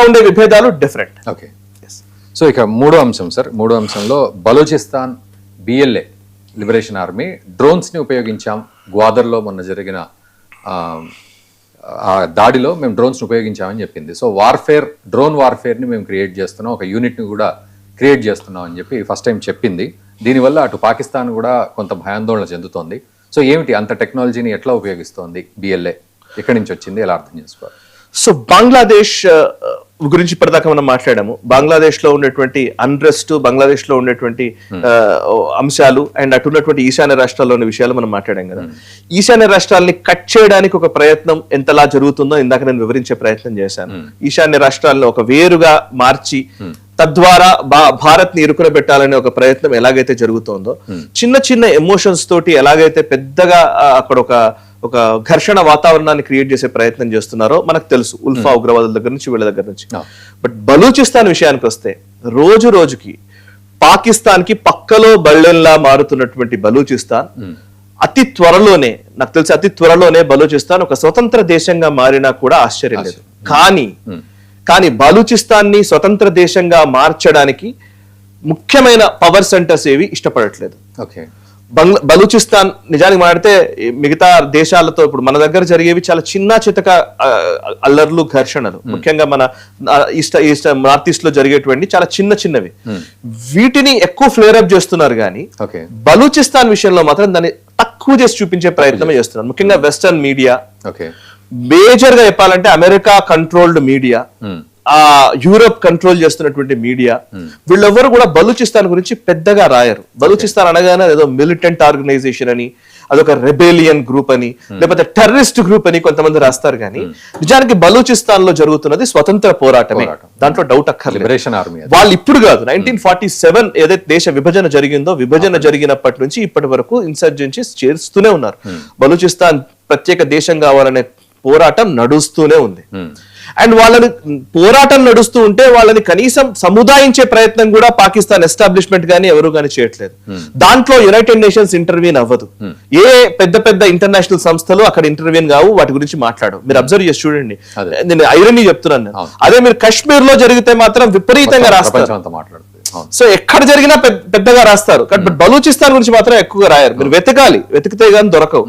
ఉండే విభేదాలు different. Okay, so ఇక మూడో అంశం సార్. మూడో అంశంలో Balochistan BLA liberation army drones ని ఉపయోగించాం. గ్వాదర్లో మొన్న జరిగిన ఆ దాడిలో మేము డ్రోన్స్ ని ఉపయోగించామని చెప్పింది. సో డ్రోన్ వార్ఫేర్ ని మేము క్రియేట్ చేస్తున్నాం, ఒక యూనిట్ ని కూడా క్రియేట్ చేస్తున్నాం అని చెప్పి ఫస్ట్ టైం చెప్పింది. దీనివల్ల అటు పాకిస్తాన్ కూడా కొంత భయాందోళన చెందుతోంది. సో ఏమిటి అంత టెక్నాలజీని ఎట్లా ఉపయోగిస్తోంది బిఎల్ఏ, ఎక్కడి నుంచి వచ్చింది, ఎలా అర్థం చేసుకోవాలి? సో బంగ్లాదేశ్ గురించి ఇప్పటిదాకా మనం మాట్లాడాము. బంగ్లాదేశ్ లో ఉన్నటువంటి అన్రెస్ట్, బంగ్లాదేశ్ లో ఉన్నటువంటి అంశాలు అండ్ అటు ఉన్నటువంటి ఈశాన్య రాష్ట్రాల్లోని విషయాలు మనం మాట్లాడాం కదా. ఈశాన్య రాష్ట్రాలని కట్ చేయడానికి ఒక ప్రయత్నం ఎంతలా జరుగుతుందో ఇందాక నేను వివరించే ప్రయత్నం చేశాను. ఈశాన్య రాష్ట్రాలను ఒక వేరుగా మార్చి తద్వారా భారత్ ని ఇరుకున పెట్టాలనే ఒక ప్రయత్నం ఎలాగైతే జరుగుతోందో, చిన్న చిన్న ఎమోషన్స్ తోటి ఎలాగైతే పెద్దగా అక్కడ ఒక ఘర్షణ వాతావరణాన్ని క్రియేట్ చేసే ప్రయత్నం చేస్తున్నారో మనకు తెలుసు, ఉల్ఫా ఉగ్రవాదుల దగ్గర నుంచి వీళ్ళ దగ్గర నుంచి. బట్ బలూచిస్తాన్ విషయానికి వస్తే రోజు రోజుకి పాకిస్తాన్ కి పక్కలో బళ్ళెల్లా మారుతున్నటువంటి బలూచిస్తాన్ అతి త్వరలోనే బలూచిస్తాన్ ఒక స్వతంత్ర దేశంగా మారినా కూడా ఆశ్చర్యం లేదు. కానీ బలూచిస్తాన్ ని స్వతంత్ర దేశంగా మార్చడానికి ముఖ్యమైన పవర్ సెంటర్స్ ఏవి ఇష్టపడట్లేదు. బలూచిస్తాన్ నిజానికి మాట్లాడితే మిగతా దేశాలతో ఇప్పుడు మన దగ్గర జరిగేవి చాలా చిన్న చితక అల్లర్లు, ఘర్షణలు, ముఖ్యంగా మన నార్త్ ఈస్ట్ లో జరిగేటువంటి చాలా చిన్నవి. వీటిని ఎక్కువ ఫ్లేర్ అప్ చేస్తున్నారు కానీ బలూచిస్తాన్ విషయంలో మాత్రం దాన్ని తక్కువ చేసి చూపించే ప్రయత్నమే చేస్తున్నారు. ముఖ్యంగా వెస్టర్న్ మీడియా, మేజర్ గా చెప్పాలంటే America controlled media, Europe control చేస్తున్నటువంటి మీడియా, వీళ్ళెవ్వరు కూడా బలూచిస్తాన్ గురించి పెద్దగా రాయరు. బలూచిస్తాన్ అనగానే ఏదో మిలిటెంట్ ఆర్గనైజేషన్ అని, అదొక రెబేలియన్ గ్రూప్ అని, లేకపోతే టెర్రరిస్ట్ గ్రూప్ అని కొంతమంది రాస్తారు. కానీ నిజానికి బలూచిస్తాన్ లో జరుగుతున్నది స్వతంత్ర పోరాటమే, దాంట్లో డౌట్ అక్కర్లేదు. వాళ్ళు ఇప్పుడు కాదు, 1947 ఏదైతే దేశ విభజన జరిగిందో, విభజన జరిగినప్పటి నుంచి ఇప్పటి వరకు ఇన్సర్జెన్సీస్ చేస్తూనే ఉన్నారు. బలూచిస్తాన్ ప్రత్యేక దేశం కావాలనే పోరాటం నడుస్తూనే ఉంది. అండ్ వాళ్ళని పోరాటం నడుస్తూ ఉంటే వాళ్ళని కనీసం సముదాయించే ప్రయత్నం కూడా పాకిస్తాన్ ఎస్టాబ్లిష్మెంట్ గానీ ఎవరు గానీ చేయట్లేదు. దాంట్లో యునైటెడ్ నేషన్స్ ఇంటర్వ్యూన్ అవ్వదు, ఏ పెద్ద ఇంటర్నేషనల్ సంస్థలు అక్కడ ఇంటర్వ్యూన్ కావు, వాటి గురించి మాట్లాడవు. మీరు అబ్జర్వ్ చేసి చూడండి, నేను ఐరనీ చెప్తున్నాను. అదే మీరు కాశ్మీర్ లో జరిగితే మాత్రం విపరీతంగా రాస్తారు. సో ఎక్కడ జరిగినా పెద్దగా రాస్తారు, బట్ బలూచిస్తాన్ గురించి మాత్రం ఎక్కువగా రాయరు. మీరు వెతికితే గానీ దొరకవు.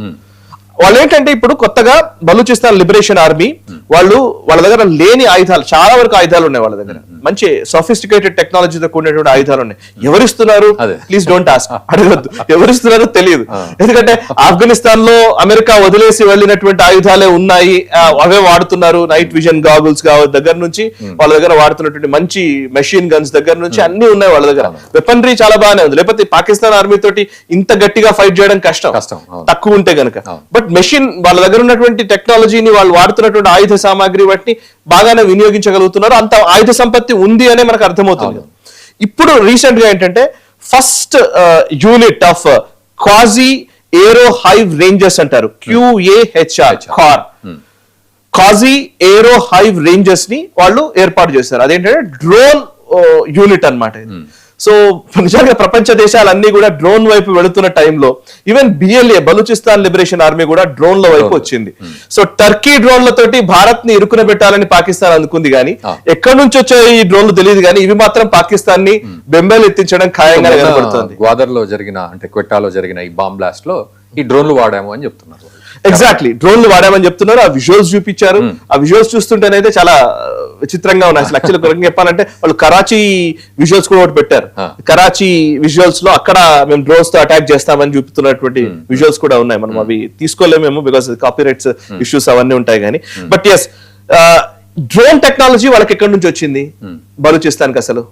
వాళ్ళు ఏంటంటే ఇప్పుడు కొత్తగా బలూచిస్తాన్ లిబరేషన్ ఆర్మీ వాళ్ళ దగ్గర లేని ఆయుధాలు, చాలా వరకు ఆయుధాలు ఉన్నాయి వాళ్ళ దగ్గర, మంచి సోఫిస్టికేటెడ్ టెక్నాలజీతో కూడినటువంటి ఆయుధాలు ఉన్నాయి. ఎవరిస్తున్నారు? ప్లీజ్ డోంట్ ఆస్క్, అడగద్దు. ఎవరిస్తున్నారో తెలియదు. ఎందుకంటే ఆఫ్ఘనిస్తాన్ లో అమెరికా వదిలేసి వెళ్ళినటువంటి ఆయుధాలే ఉన్నాయి, అవే వాడుతున్నారు. నైట్ విజన్ గాగుల్స్ దగ్గర నుంచి వాళ్ళ దగ్గర వాడుతున్నటువంటి మంచి మెషిన్ గన్స్ దగ్గర నుంచి అన్ని ఉన్నాయి వాళ్ళ దగ్గర. వెపనరీ చాలా బాగానే ఉంది, లేకపోతే పాకిస్తాన్ ఆర్మీ తోటి ఇంత గట్టిగా ఫైట్ చేయడం కష్టం తక్కువ ఉంటే గనక. బట్ మెషిన్ వాళ్ళ దగ్గర ఉన్నటువంటి టెక్నాలజీని, వాళ్ళు వాడుతున్నటువంటి ఆయుధ సామాగ్రి వాటిని బాగానే వినియోగించగలుగుతున్నారు. అంత ఆయుధ సంపత్తి ఉంది అనే మనకు అర్థమవుతుంది. ఇప్పుడు రీసెంట్ గా ఏంటంటే first unit of quasi aero hive rangers అంటారు, QAHR, quasi aero hive rangers ని వాళ్ళు ఏర్పాటు చేస్తారు. అదేంటంటే డ్రోన్ యూనిట్ అన్నమాట. సో నిజంగా ప్రపంచ దేశాలన్నీ కూడా డ్రోన్ వైపు వెళుతున్న టైంలో even BLA Balochistan liberation army కూడా డ్రోన్ల వైపు వచ్చింది. సో టర్కీ డ్రోన్లతోటి భారత్ ని ఇరుకున పెట్టాలని పాకిస్తాన్ అనుకుంది, కానీ ఎక్కడి నుంచి వచ్చే ఈ డ్రోన్లు తెలియదు, కానీ ఇవి మాత్రం పాకిస్తాన్ ని బెంబేలెత్తించడం ఖాయంగా కనబడుతుంది. గ్వాదర్లో జరిగిన, అంటే క్వెట్టాలో జరిగిన ఈ బాంబ్ బ్లాస్ట్ లో ఈ డ్రోన్లు వాడాము అని చెప్తున్నారు. ఎగ్జాక్ట్లీ, డ్రోన్లు వాడామని చెప్తున్నారు. ఆ విజువల్స్ చూపించారు. ఆ విజువల్స్ చూస్తుంటేనైతే చాలా విచిత్రంగా ఉన్నాయి. అసలు యాక్చువల్లీ చెప్పాలంటే వాళ్ళు కరాచీ విజువల్స్ కూడా ఒకటి పెట్టారు. కరాచీ విజువల్స్ లో అక్కడ మేము డ్రోన్స్ తో అటాక్ చేస్తామని చూపుతున్నటువంటి విజువల్స్ కూడా ఉన్నాయి. మనం అవి తీసుకోలేమేమో, బికాస్ కాపీరైట్స్ ఇష్యూస్ అవన్నీ ఉంటాయి. కానీ బట్ ఎస్, డ్రోన్ టెక్నాలజీ వాళ్ళకి ఎక్కడి నుంచి వచ్చింది? బలూచిస్తాన్కి అసలు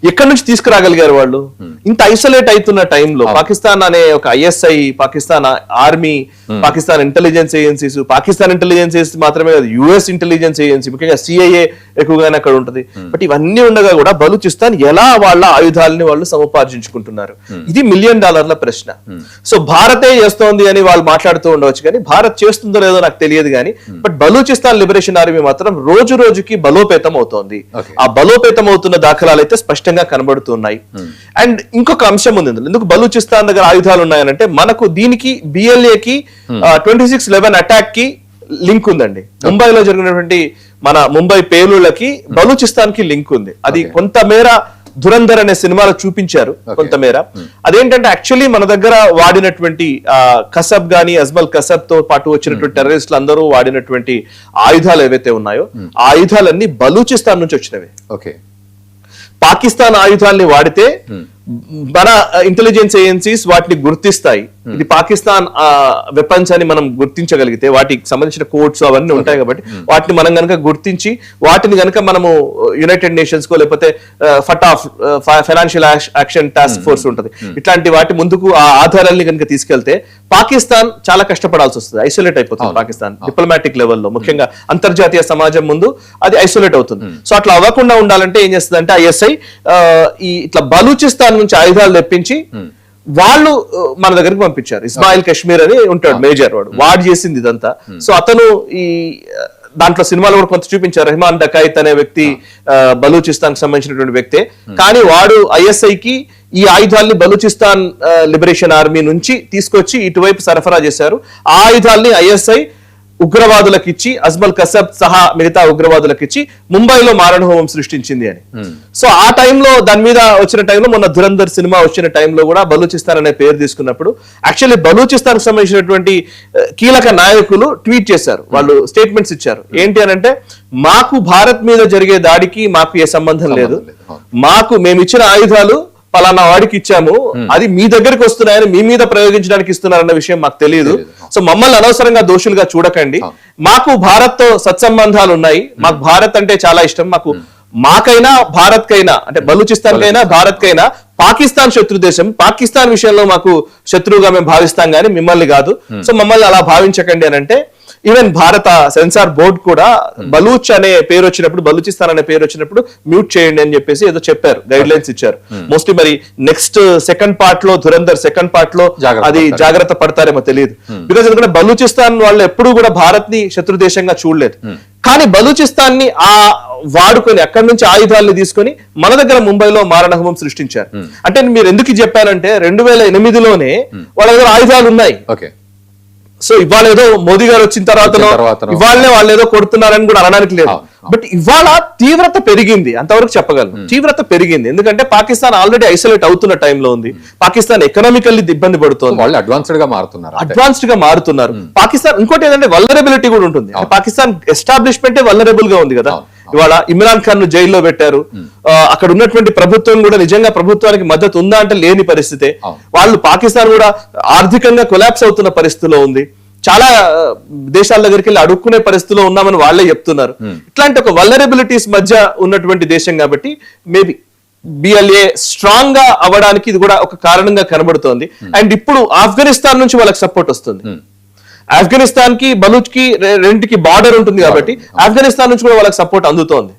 ఎక్కడి నుంచి తీసుకురాగలిగారు వాళ్ళు? ఇంత ఐసోలేట్ అవుతున్న టైంలో పాకిస్తాన్ అనే ఒక ISI, Pakistan army, Pakistan intelligence agencies, Pakistan intelligence agency మాత్రమే కాదు, US ఇంటెలిజెన్స్ ఏజెన్సీ, ముఖ్యంగా CIA ఎక్కువగానే అక్కడ ఉంటుంది. బట్ ఇవన్నీ ఉండగా కూడా బలూచిస్తాన్ ఎలా వాళ్ళ ఆయుధాలని వాళ్ళు సముపార్జించుకుంటున్నారు? ఇది $1 మిలియన్ ప్రశ్న. సో భారతే చేస్తోంది అని వాళ్ళు మాట్లాడుతూ ఉండవచ్చు, కానీ భారత్ చేస్తుందో లేదో నాకు తెలియదు. కానీ బట్ బలూచిస్తాన్ లిబరేషన్ ఆర్మీ మాత్రం రోజు రోజుకి బలోపేతం అవుతోంది. ఆ బలోపేతం అవుతున్న దాఖలాలు అయితే స్పష్టంగా కనబడుతున్నాయి. అండ్ ఇంకొక అంశం ఉంది, ఎందుకు బలూచిస్తాన్ దగ్గర ఆయుధాలు ఉన్నాయనంటే, మనకు దీనికి BLA కి 26/11 అటాక్ కి లింక్ ఉందండి. ముంబైలో జరిగినటువంటి మన ముంబై పేలుళ్ళకి బలూచిస్తాన్ కి లింక్ ఉంది. అది కొంతమేర ధురంధర్ అనే సినిమాలో చూపించారు కొంతమేర. అదేంటంటే యాక్చువల్లీ మన దగ్గర వాడినటువంటి కసబ్ గాని అజ్మల్ కసబ్ తో పాటు వచ్చినటువంటి టెర్రరిస్టులు అందరూ వాడినటువంటి ఆయుధాలు ఏవైతే ఉన్నాయో ఆ ఆయుధాలన్నీ బలూచిస్తాన్ నుంచి వచ్చినవి. ఓకే, పాకిస్తాన్ ఆయుధాలని వాడితే మన ఇంటెలిజెన్స్ ఏజెన్సీస్ వాటిని గుర్తిస్తాయి. ఇది పాకిస్తాన్ వెపన్స్ అని మనం గుర్తించగలిగితే వాటికి సంబంధించిన కోడ్స్ అవన్నీ ఉంటాయి కాబట్టి వాటిని మనం గనక గుర్తించి వాటిని గనక మనము యునైటెడ్ నేషన్స్ కో లేకపోతే ఫటాఫ్ ఫైనాన్షియల్ యాక్షన్ టాస్క్ ఫోర్స్ ఉంటుంది, ఇట్లాంటి వాటి ముందుకు ఆ ఆధారాన్ని కనుక తీసుకెళ్తే పాకిస్తాన్ చాలా కష్టపడాల్సి వస్తుంది, ఐసోలేట్ అయిపోతుంది. పాకిస్తాన్ డిప్లొమాటిక్ లెవెల్లో ముఖ్యంగా అంతర్జాతీయ సమాజం ముందు అది ఐసోలేట్ అవుతుంది. సో అట్లా అవ్వకుండా ఉండాలంటే ఏం చేస్తుంది అంటే ఐఎస్ఐ ఇట్లా బలూచిస్తాన్ నుంచి ఆయుధాలు తెప్పించి వాళ్ళు మన దగ్గరికి పంపించారు. ఇస్మాయిల్ కశ్మీర్ అని ఉంటాడు మేజర్, వాడు చేసింది ఇదంతా. సో అతను ఈ దాంట్లో సినిమాలు కూడా కొంత చూపించారు. రెహమాన్ డకాయిత్ అనే వ్యక్తి బలూచిస్తాన్ కి సంబంధించినటువంటి వ్యక్తే, కానీ వాడు ఐఎస్ఐకి ఈ ఆయుధాల్ని బలూచిస్తాన్ లిబరేషన్ ఆర్మీ నుంచి తీసుకొచ్చి ఇటువైపు సరఫరా చేశారు. ఆ ఆయుధాల్ని ఐఎస్ఐ ఉగ్రవాదులకు ఇచ్చి అజ్మల్ కసబ్ సహా మిగతా ఉగ్రవాదులకు ఇచ్చి ముంబైలో మారణహోమం సృష్టించింది అని. సో ఆ టైంలో దాని మీద వచ్చిన టైంలో మొన్న ధురంధర్ సినిమా వచ్చిన టైంలో కూడా బలూచిస్తాన్ అనే పేరు తీసుకున్నప్పుడు యాక్చువల్లీ బలూచిస్తాన్ కు సంబంధించినటువంటి కీలక నాయకులు ట్వీట్ చేశారు, వాళ్ళు స్టేట్మెంట్స్ ఇచ్చారు. ఏంటి అని అంటే, మాకు భారత్ మీద జరిగే దాడికి మాకు ఏ సంబంధం లేదు, మేము ఇచ్చిన ఆయుధాలు పలానా వాడికి ఇచ్చాము, అది మీ దగ్గరికి వస్తున్నాయని మీ మీద ప్రయోగించడానికి ఇస్తున్నారన్న విషయం మాకు తెలియదు. సో మమ్మల్ని అనవసరంగా దోషులుగా చూడకండి, మాకు భారత్ తో సత్సంబంధాలు ఉన్నాయి, మాకు భారత్ అంటే చాలా ఇష్టం, మాకైనా భారత్ కైనా అంటే బలూచిస్తాన్ కైనా భారత్ కైనా పాకిస్తాన్ శత్రు దేశం, పాకిస్తాన్ విషయంలో మాకు శత్రువుగా మేము భావిస్తాం కానీ మిమ్మల్ని కాదు, సో మమ్మల్ని అలా భావించకండి అని అంటే ఈవెన్ భారత సెన్సార్ బోర్డ్ కూడా బలూచ్ అనే పేరు వచ్చినప్పుడు, బలూచిస్తాన్ అనే పేరు వచ్చినప్పుడు మ్యూట్ చేయండి అని చెప్పేసి ఏదో చెప్పారు, గైడ్ లైన్స్ ఇచ్చారు. మోస్ట్లీ మరి నెక్స్ట్ సెకండ్ పార్ట్ లో ధురంధర్ సెకండ్ పార్ట్ లో అది జాగ్రత్త పడతారేమో తెలియదు. బికాస్ ఎందుకంటే బలూచిస్తాన్ వాళ్ళు ఎప్పుడూ కూడా భారత్ ని శత్రు దేశంగా చూడలేదు, కానీ బలూచిస్తాన్ ని వాడుకొని అక్కడి నుంచి ఆయుధాలను తీసుకొని మన దగ్గర ముంబైలో మారణహోమం సృష్టించారు. అంటే మీరు ఎందుకు చెప్పానంటే 2008లోనే వాళ్ళ దగ్గర ఆయుధాలు ఉన్నాయి. సో ఇవాళ ఏదో మోదీ గారు వచ్చిన తర్వాత ఇవాళనే వాళ్ళు ఏదో కొడుతున్నారని కూడా అనడానికి లేదు. బట్ ఇవాళ తీవ్రత పెరిగింది, అంతవరకు చెప్పగలను. తీవ్రత పెరిగింది ఎందుకంటే పాకిస్తాన్ ఆల్రెడీ ఐసోలేట్ అవుతున్న టైంలో ఉంది. పాకిస్తాన్ ఎకనామికల్లీ ఇబ్బంది పడుతుంది, వాళ్ళు అడ్వాన్స్డ్ గా మారుతున్నారు. పాకిస్తాన్ ఇంకోటి ఏంటంటే వల్నరబిలిటీ కూడా ఉంటుంది. పాకిస్తాన్ ఎస్టాబ్లిష్మెంటే వల్నరబుల్ గా ఉంది కదా. ఇవాళ ఇమ్రాన్ ఖాన్ ను జైల్లో పెట్టారు, అక్కడ ఉన్నటువంటి ప్రభుత్వం కూడా నిజంగా ప్రభుత్వానికి మద్దతు ఉందా అంటే లేని పరిస్థితే. వాళ్ళు పాకిస్తాన్ కూడా ఆర్థికంగా కొలాప్స్ అవుతున్న పరిస్థితిలో ఉంది, చాలా దేశాల దగ్గరికి వెళ్ళి అడుక్కునే పరిస్థితిలో ఉన్నామని వాళ్ళే చెప్తున్నారు. ఇట్లాంటి ఒక వల్నరబిలిటీస్ మధ్య ఉన్నటువంటి దేశం కాబట్టి మేబీ బిఎల్ఏ స్ట్రాంగ్ గా అవ్వడానికి ఇది కూడా ఒక కారణంగా కనబడుతోంది. అండ్ ఇప్పుడు ఆఫ్ఘనిస్తాన్ నుంచి వాళ్ళకి సపోర్ట్ వస్తుంది. ఆఫ్ఘనిస్తాన్ కి బలూచ్ కి రెండుకి బార్డర్ ఉంటుంది కాబట్టి ఆఫ్ఘనిస్తాన్ నుంచి కూడా వాళ్ళకి సపోర్ట్ అందుతోంది.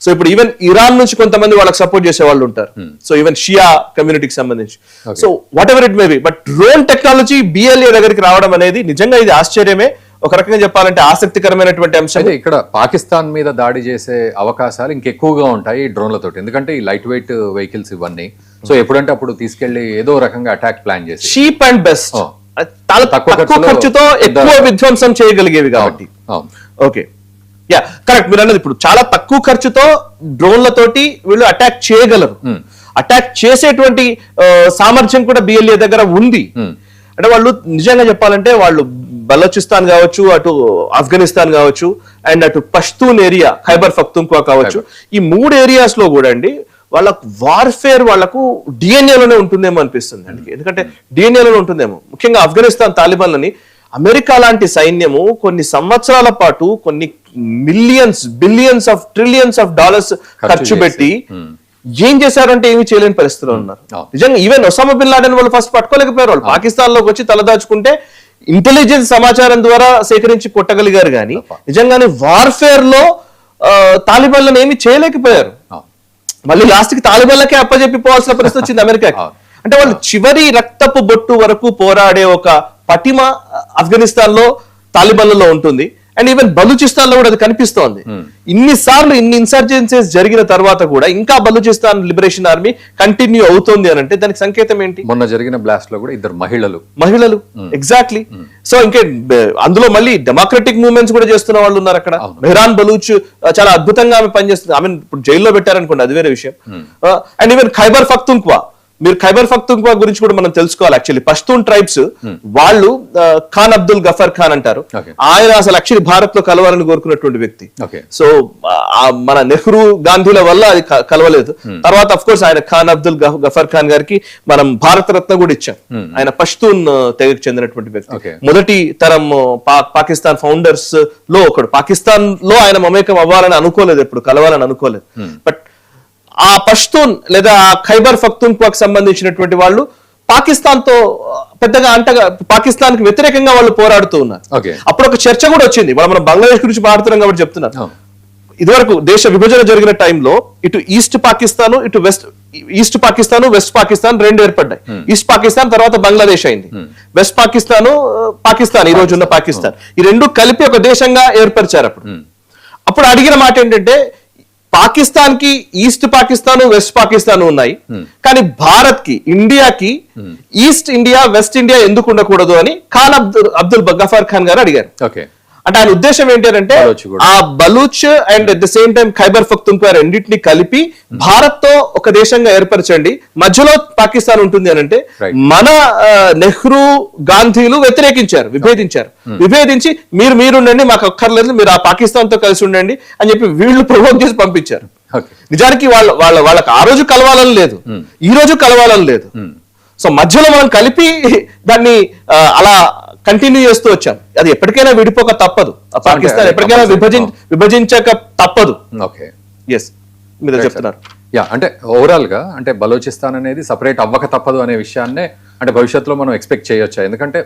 సో ఇప్పుడు ఈవెన్ ఇరాన్ నుంచి కొంతమంది వాళ్ళకి సపోర్ట్ చేసే వాళ్ళు ఉంటారు. సో ఈవెన్ షియా కమ్యూనిటీకి సంబంధించి. So what ever it may be, but drone technology BLA దగ్గరికి రావడం అనేది నిజంగా ఇది ఆశ్చర్యమే, ఒక రకంగా చెప్పాలంటే ఆసక్తికరమైనటువంటి అంశం. ఇక్కడ పాకిస్తాన్ మీద దాడి చేసే అవకాశాలు ఇంకెక్కువగా ఉంటాయి డ్రోన్లతో, ఎందుకంటే ఈ లైట్ వెయిట్ వెహికల్స్ ఇవన్నీ. సో ఎప్పుడంటే అప్పుడు తీసుకెళ్లి ఏదో రకంగా అటాక్ ప్లాన్ చేసి చీప్ అండ్ బెస్ట్, చాలా తక్కువ ఖర్చుతో ఎక్కువ విధ్వంసం చేయగలిగేవి కాబట్టి. ఓకే, యా కరెక్ట్ మీరు అన్నది. ఇప్పుడు చాలా తక్కువ ఖర్చుతో డ్రోన్లతోటి వీళ్ళు అటాక్ చేయగలరు. అటాక్ చేసేటువంటి సామర్థ్యం కూడా బిఎల్ఏ దగ్గర ఉంది. అంటే వాళ్ళు నిజంగా చెప్పాలంటే వాళ్ళు బలోచిస్తాన్ కావచ్చు, అటు ఆఫ్ఘనిస్తాన్ కావచ్చు, అండ్ అటు పష్తూన్ ఏరియా ఖైబర్ పఖ్తూన్ఖ్వా కావచ్చు, ఈ 3 ఏరియాస్ లో కూడా అండి వాళ్ళకు వార్ఫేర్ వాళ్ళకు డిఎన్ఏలోనే ఉంటుందేమో అనిపిస్తుంది అండి. ఎందుకంటే డిఎన్ఏలోనే ఉంటుందేమో. ముఖ్యంగా ఆఫ్ఘనిస్తాన్ తాలిబాన్లని అమెరికా లాంటి సైన్యము కొన్ని సంవత్సరాల పాటు కొన్ని billions of trillions of dollars ఖర్చు పెట్టి ఏం చేశారంటే ఏమి చేయలేని పరిస్థితిలో ఉన్నారు. నిజంగా ఈవెన్ ఒసామా బిన్ లాడెన్ వాళ్ళు ఫస్ట్ పట్టుకోలేకపోయారు. వాళ్ళు పాకిస్తాన్ లోకి వచ్చి తలదాచుకుంటే ఇంటెలిజెన్స్ సమాచారం ద్వారా సేకరించి కొట్టగలిగారు, కానీ నిజంగానే వార్ఫేర్ లో తాలిబాన్లను ఏమి చేయలేకపోయారు. మళ్ళీ లాస్ట్ కి తాలిబాన్లకే అప్పజెప్పిపోవాల్సిన పరిస్థితి వచ్చింది అమెరికాకి. అంటే వాళ్ళు చివరి రక్తపు బొట్టు వరకు పోరాడే ఒక పటిమ ఆఫ్ఘనిస్తాన్ లో తాలిబాన్లలో ఉంటుంది. అండ్ ఈవెన్ బలూచిస్తాన్ లో కూడా అది కనిపిస్తోంది. ఇన్నిసార్లు ఇన్ని ఇన్సర్జెన్సీస్ జరిగిన తర్వాత కూడా ఇంకా బలూచిస్తాన్ లిబరేషన్ ఆర్మీ కంటిన్యూ అవుతోంది అని అంటే దానికి సంకేతం ఏంటి? మొన్న జరిగిన బ్లాస్ట్ లో కూడా 2 మహిళలు ఎగ్జాక్ట్లీ. సో ఇంకే అందులో మళ్ళీ డెమోక్రటిక్ మూవ్మెంట్స్ కూడా చేస్తున్న వాళ్ళు ఉన్నారు అక్కడ. మెహ్రాన్ బలూచ్ చాలా అద్భుతంగా ఆమె పనిచేస్తుంది. ఆమె ఇప్పుడు జైల్లో పెట్టారనుకోండి, అది వేరే విషయం. అండ్ ఈవెన్ ఖైబర్ పఖ్తూన్ఖ్వా, మీరు ఖైబర్ పఖ్తూన్ఖ్వా గురించి కూడా మనం తెలుసుకోవాలి. యాక్చువల్లీ పష్తూన్ ట్రైబ్స్ వాళ్ళు ఖాన్ అబ్దుల్ గఫర్ ఖాన్ అంటారు. ఆయన అసలు యాక్చువల్లీ భారత్ లో కలవాలని కోరుకున్నటువంటి వ్యక్తి. సో మన నెహ్రూ గాంధీల వల్ల అది కలవలేదు. తర్వాత అఫ్ కోర్స్ ఆయన ఖాన్ అబ్దుల్ గఫర్ ఖాన్ గారికి మనం భారత రత్న కూడా ఇచ్చాం. ఆయన పష్తూన్ తెగకు చెందినటువంటి వ్యక్తి. మొదటి తరం పాకిస్తాన్ ఫౌండర్స్ లో ఒకడు. పాకిస్తాన్ లో ఆయన మమేకం అవ్వాలని అనుకోలేదు, ఎప్పుడు కలవాలని అనుకోలేదు. బట్ ఆ పష్తూన్ లేదా ఖైబర్ పఖ్తూన్ఖ్వాకు సంబంధించినటువంటి వాళ్ళు పాకిస్తాన్ తో పెద్దగా అంటగా పాకిస్తాన్ కి వ్యతిరేకంగా వాళ్ళు పోరాడుతూ ఉన్నారు. అప్పుడు ఒక చర్చ కూడా వచ్చింది. మనం బంగ్లాదేశ్ గురించి మాట్లాడుతున్నాం కాబట్టి చెప్తున్నాను. ఇదివరకు దేశ విభజన జరిగిన టైంలో ఇటు ఈస్ట్ పాకిస్తాన్, ఇటు వెస్ట్ పాకిస్తాన్ రెండు ఏర్పడ్డాయి. ఈస్ట్ పాకిస్తాన్ తర్వాత బంగ్లాదేశ్ అయింది. వెస్ట్ పాకిస్తాన్ ఈ రోజు ఉన్న పాకిస్తాన్, ఈ రెండు కలిపి ఒక దేశంగా ఏర్పరిచారు. అప్పుడు అడిగిన మాట ఏంటంటే, పాకిస్తాన్ కి ఈస్ట్ పాకిస్తాన్, వెస్ట్ పాకిస్తాన్ ఉన్నాయి, కానీ భారత్ కి, ఇండియాకి ఈస్ట్ ఇండియా, వెస్ట్ ఇండియా ఎందుకు ఉండకూడదు అని ఖాన్ అబ్దుల్ గఫర్ ఖాన్ గారు అడిగారు. అంటే ఆయన ఉద్దేశం ఏంటి అంటే, ఆ Baloch and at the same time Khyber Pakhtunkhwa రెండింటిని కలిపి భారత్ తో ఒక దేశంగా ఏర్పరచండి, మధ్యలో పాకిస్తాన్ ఉంటుంది అని అంటే మన నెహ్రూ గాంధీలు వ్యతిరేకించారు, విభేదించి మీరుండండి, మాకు అక్కర్లేదు, మీరు ఆ పాకిస్తాన్ తో కలిసి ఉండండి అని చెప్పి వీళ్ళు ప్రొవోక్ చేసి పంపించారు. నిజానికి వాళ్ళకి ఆ రోజు కలవాలని లేదు, ఈ రోజు కలవాలని లేదు. సో మధ్యలో మనం కలిపి దాన్ని అలా కంటిన్యూ చేస్తూ వచ్చాం. అది ఎప్పటికైనా విడిపోక తప్పదు. పాకిస్తాన్ ఎప్పటికైనా విభజించక తప్పదు. మీరు చెప్తున్నారు. అంటే ఓవరాల్ గా అంటే బలోచిస్తాన్ అనేది సపరేట్ అవ్వక తప్పదు అనే విషయాన్నే అంటే భవిష్యత్తులో మనం ఎక్స్పెక్ట్ చేయొచ్చా? ఎందుకంటే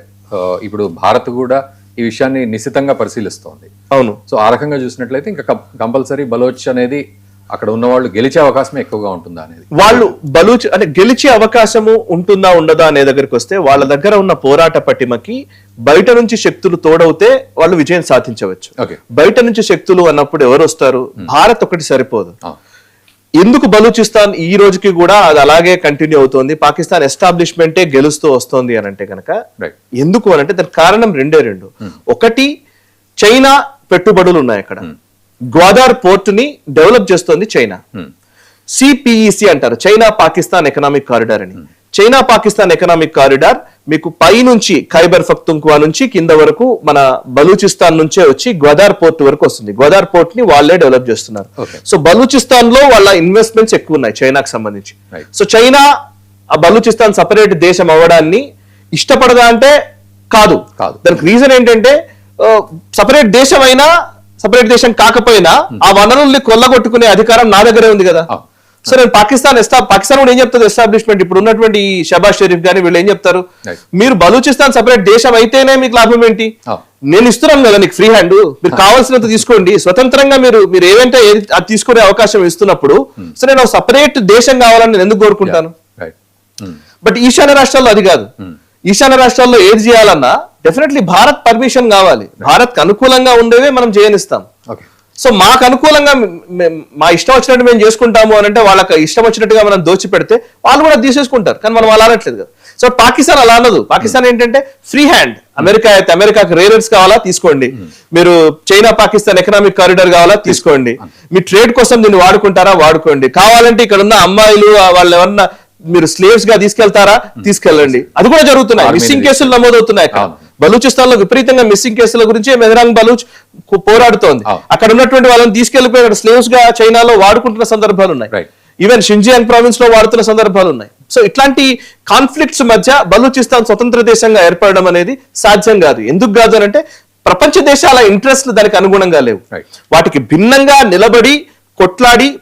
ఇప్పుడు భారత్ కూడా ఈ విషయాన్ని నిశితంగా పరిశీలిస్తోంది. అవును. సో ఆ రకంగా చూసినట్లయితే ఇంకా కంపల్సరీ బలోచ్ అనేది అక్కడ ఉన్న వాళ్ళు గెలిచే అవకాశం ఎక్కువగా ఉంటుందా అనేది, వాళ్ళు బలూచ్ అంటే గెలిచే అవకాశము ఉంటుందా ఉండదా అనే దగ్గరికి వస్తే, వాళ్ళ దగ్గర ఉన్న పోరాట పటిమకి బయట నుంచి శక్తులు తోడవుతే వాళ్ళు విజయం సాధించవచ్చు. బయట నుంచి శక్తులు అన్నప్పుడు ఎవరు వస్తారు? భారత్ ఒకటి సరిపోదు. ఎందుకు బలూచిస్తాన్ ఈ రోజుకి కూడా అది అలాగే కంటిన్యూ అవుతోంది, పాకిస్తాన్ ఎస్టాబ్లిష్మెంటే గెలుస్తూ వస్తోంది అని అంటే కనుక ఎందుకు అని అంటే దానికి కారణం రెండు. ఒకటి, చైనా పెట్టుబడులు ఉన్నాయి అక్కడ. గ్వాదార్ పోర్ట్ ని డెవలప్ చేస్తోంది చైనా. సిపిఈసి అంటారు, చైనా పాకిస్తాన్ ఎకనామిక్ కారిడార్ అని. చైనా పాకిస్తాన్ ఎకనామిక్ కారిడార్ మీకు పై నుంచి ఖైబర్ పఖ్తూన్ఖ్వా నుంచి కింద వరకు మన బలూచిస్తాన్ నుంచే వచ్చి గ్వాదార్ పోర్ట్ వరకు వస్తుంది. గ్వాదార్ పోర్ట్ ని వాళ్ళే డెవలప్ చేస్తున్నారు. సో బలూచిస్తాన్ లో వాళ్ళ ఇన్వెస్ట్మెంట్స్ ఎక్కువ ఉన్నాయి చైనాకు సంబంధించి. సో చైనా ఆ బలూచిస్తాన్ సపరేట్ దేశం అవ్వడాన్ని ఇష్టపడదా అంటే కాదు. దానికి రీజన్ ఏంటంటే, సపరేట్ దేశం అయినా సపరేట్ దేశం కాకపోయినా ఆ వనరుల్ని కొల్లగొట్టుకునే అధికారం నా దగ్గరే ఉంది కదా. సో నేను పాకిస్తాన్ కూడా ఏం చెప్తుంది ఎస్టాబ్లిష్మెంట్, ఇప్పుడు ఉన్నటువంటి షబాజ్ షరీఫ్ గానీ వీళ్ళు ఏం చెప్తారు, మీరు బలూచిస్తాన్ సపరేట్ దేశం అయితేనే మీకు లాభం ఏంటి, నేను ఇస్తున్నాను కదా నీకు ఫ్రీ హ్యాండ్, మీరు కావాల్సినంత తీసుకోండి, స్వతంత్రంగా మీరు ఏదంటే అది తీసుకునే అవకాశం ఇస్తున్నప్పుడు సో నేను సపరేట్ దేశం కావాలని నేను ఎందుకు కోరుకుంటాను? బట్ ఈశాన్య రాష్ట్రాల్లో అది కాదు. ఈశాన్య రాష్ట్రాల్లో ఏది చేయాలన్నా డెఫినెట్లీ భారత్ పర్మిషన్ కావాలి. భారత్ కు అనుకూలంగా ఉండేవే మనం చేయనిస్తాం. సో మాకు అనుకూలంగా మా ఇష్టం వచ్చినట్టు మేము చేసుకుంటాము అని అంటే వాళ్ళకి ఇష్టం వచ్చినట్టుగా మనం దోచి పెడితే వాళ్ళు కూడా తీసేసుకుంటారు. కానీ మనం అలా అనట్లేదు కదా. సో పాకిస్తాన్ అలా అనదు. పాకిస్తాన్ ఏంటంటే ఫ్రీ హ్యాండ్. అమెరికా అయితే అమెరికాకి రేరర్స్ కావాలా తీసుకోండి, మీరు చైనా పాకిస్తాన్ ఎకనామిక్ కారిడార్ కావాలా తీసుకోండి, మీ ట్రేడ్ కోసం దీన్ని వాడుకుంటారా వాడుకోండి, కావాలంటే ఇక్కడ ఉన్న అమ్మాయిలు వాళ్ళు ఎవరన్నా మీరు స్లేవ్స్ గా తీసుకెళ్తారా తీసుకెళ్ళండి. అది కూడా జరుగుతున్నాయి. మిస్సింగ్ కేసులు నమోదవుతున్నాయి. బలూచిస్తాన్ లో విపరీతంగా మిస్సింగ్ కేసుల గురించి మెహ్రాన్ బలూచ్ పోరాడుతోంది. అక్కడ ఉన్నటువంటి వాళ్ళని తీసుకెళ్లిపోయి అక్కడ స్లేవ్స్ గా చైనాలో వాడుకుంటున్న సందర్భాలు ఉన్నాయి. ఈవెన్ షింజియాంగ్ ప్రావిన్స్ లో వాడుతున్న సందర్భాలు ఉన్నాయి. సో ఇట్లాంటి కాన్ఫ్లిక్ట్స్ మధ్య బలూచిస్తాన్ స్వతంత్ర దేశంగా ఏర్పడడం అనేది సాధ్యం కాదు. ఎందుకు కాదు అని అంటే ప్రపంచ దేశాల ఇంట్రెస్ట్లు దానికి అనుగుణంగా లేవు. వాటికి భిన్నంగా నిలబడి కొట్లాడి